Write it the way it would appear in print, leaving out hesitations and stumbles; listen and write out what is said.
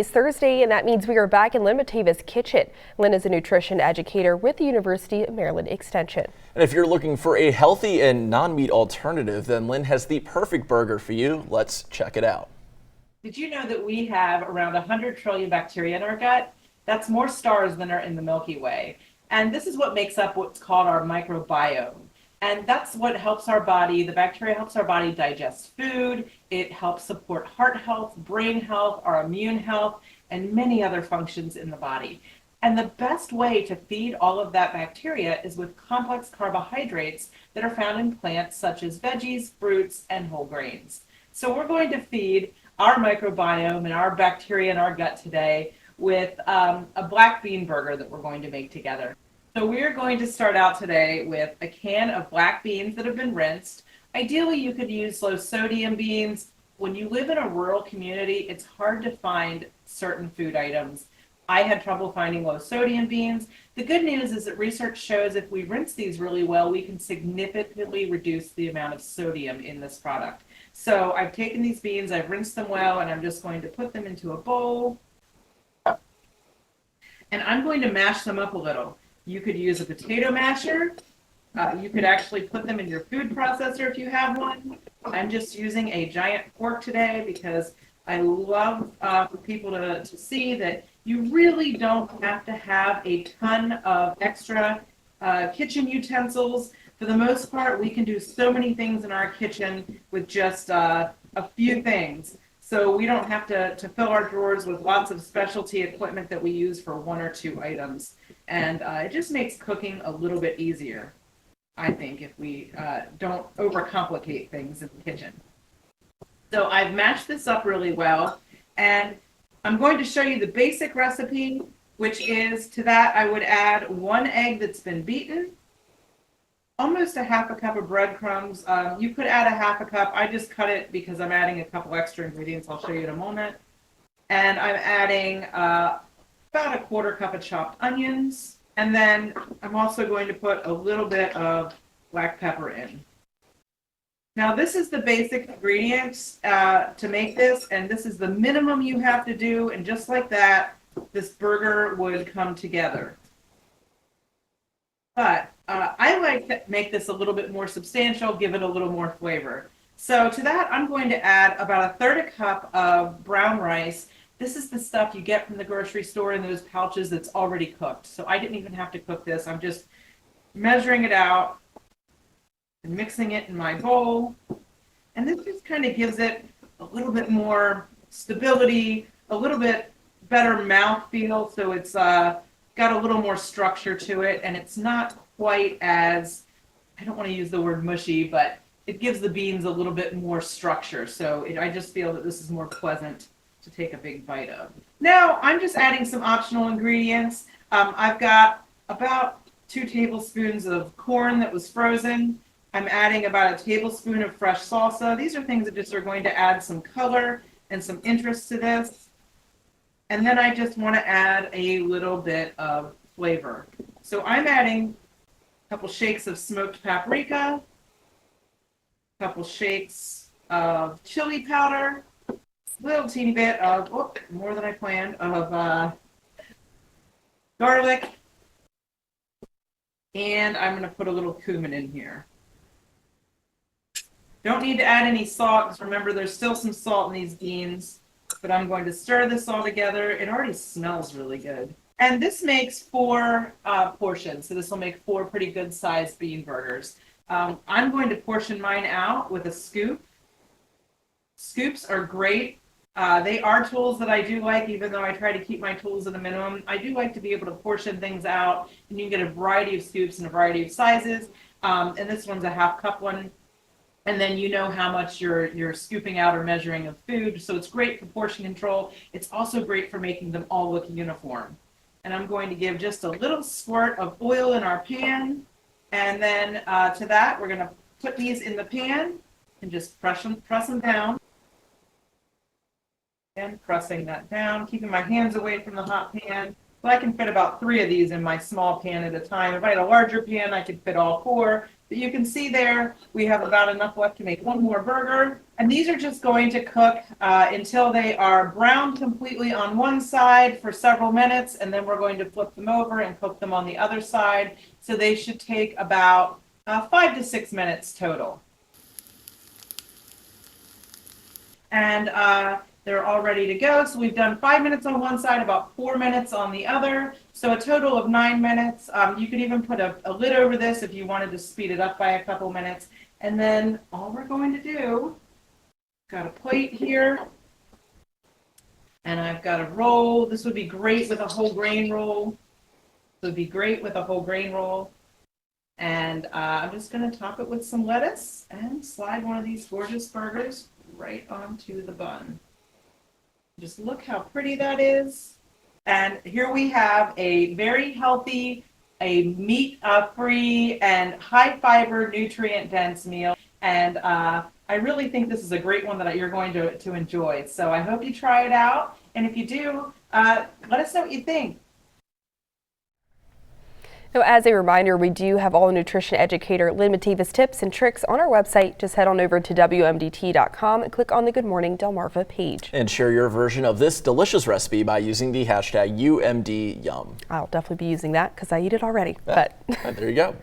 It's Thursday, and that means we are back in Lynn Matava's kitchen. Lynn is a nutrition educator with the University of Maryland Extension. And if you're looking for a healthy and non-meat alternative, then Lynn has the perfect burger for you. Let's check it out. Did you know that we have around 100 trillion bacteria in our gut? That's more stars than are in the Milky Way. And this is what makes up what's called our microbiome. And that's what helps our body, the bacteria helps our body digest food, it helps support heart health, brain health, our immune health, and many other functions in the body. And the best way to feed all of that bacteria is with complex carbohydrates that are found in plants such as veggies, fruits, and whole grains. So we're going to feed our microbiome and our bacteria in our gut today with a black bean burger that we're going to make together. So we're going to start out today with a can of black beans that have been rinsed. Ideally, you could use low sodium beans. When you live in a rural community, it's hard to find certain food items. I had trouble finding low sodium beans. The good news is that research shows if we rinse these really well, we can significantly reduce the amount of sodium in this product. So I've taken these beans, I've rinsed them well, and I'm just going to put them into a bowl. And I'm going to mash them up a little. You could use a potato masher. You could actually put them in your food processor if you have one. I'm just using a giant fork today because I love for people to see that you really don't have to have a ton of extra kitchen utensils. For the most part, we can do so many things in our kitchen with just a few things. So we don't have to fill our drawers with lots of specialty equipment that we use for one or two items. And it just makes cooking a little bit easier, I think, if we don't overcomplicate things in the kitchen. So I've mashed this up really well, and I'm going to show you the basic recipe, which is, to that I would add 1 egg that's been beaten, almost a half a cup of breadcrumbs. You could add a half a cup. I just cut it because I'm adding a couple extra ingredients I'll show you in a moment. And I'm adding about a 1/4 cup of chopped onions. And then I'm also going to put a little bit of black pepper in. Now this is the basic ingredients to make this, and this is the minimum you have to do. And just like that, this burger would come together. But I like to make this a little bit more substantial, give it a little more flavor. So to that, I'm going to add about 1/3 cup of brown rice. This is the stuff you get from the grocery store in those pouches that's already cooked. So I didn't even have to cook this. I'm just measuring it out and mixing it in my bowl. And this just kind of gives it a little bit more stability, a little bit better mouthfeel. So it's got a little more structure to it, and it's not quite as, I don't want to use the word mushy, but it gives the beans a little bit more structure. So I just feel that this is more pleasant to take a big bite of. Now I'm just adding some optional ingredients. I've got about 2 tablespoons of corn that was frozen. I'm adding about a tablespoon of fresh salsa. These are things that just are going to add some color and some interest to this. And then I just want to add a little bit of flavor. So I'm adding a couple shakes of smoked paprika, a couple shakes of chili powder, a little teeny bit of, more than I planned, of garlic, and I'm going to put a little cumin in here. Don't need to add any salt, because remember there's still some salt in these beans. But I'm going to stir this all together. It already smells really good. And this makes 4 portions. So this will make 4 pretty good sized bean burgers. I'm going to portion mine out with a scoop. Scoops are great. They are tools that I do like, even though I try to keep my tools at a minimum. I do like to be able to portion things out, and you can get a variety of scoops in a variety of sizes. And this one's a 1/2 cup one. And then you know how much you're scooping out or measuring of food. So it's great for portion control. It's also great for making them all look uniform. And I'm going to give just a little squirt of oil in our pan. And then to that, we're going to put these in the pan and just press them down. And pressing that down, keeping my hands away from the hot pan. So I can fit about 3 of these in my small pan at a time. If I had a larger pan, I could fit all 4. But you can see there, we have about enough left to make 1 more burger. And these are just going to cook until they are browned completely on one side for several minutes. And then we're going to flip them over and cook them on the other side. So they should take about 5 to 6 minutes total. And they're all ready to go. So we've done 5 minutes on one side, about 4 minutes on the other. So a total of 9 minutes. You could even put a lid over this if you wanted to speed it up by a couple minutes. And then all we're going to do, got a plate here. And I've got a roll. This would be great with a whole grain roll. This would be great with a whole grain roll. And I'm just going to top it with some lettuce and slide one of these gorgeous burgers right onto the bun. Just look how pretty that is. And here we have a very healthy, a meat-free and high-fiber, nutrient-dense meal. And I really think this is a great one that you're going to enjoy. So I hope you try it out. And if you do, let us know what you think. Now, as a reminder, we do have all Nutrition Educator Lynn Matava's tips and tricks on our website. Just head on over to WMDT.com and click on the Good Morning Delmarva page. And share your version of this delicious recipe by using the hashtag UMDYum. I'll definitely be using that because I eat it already. But There you go.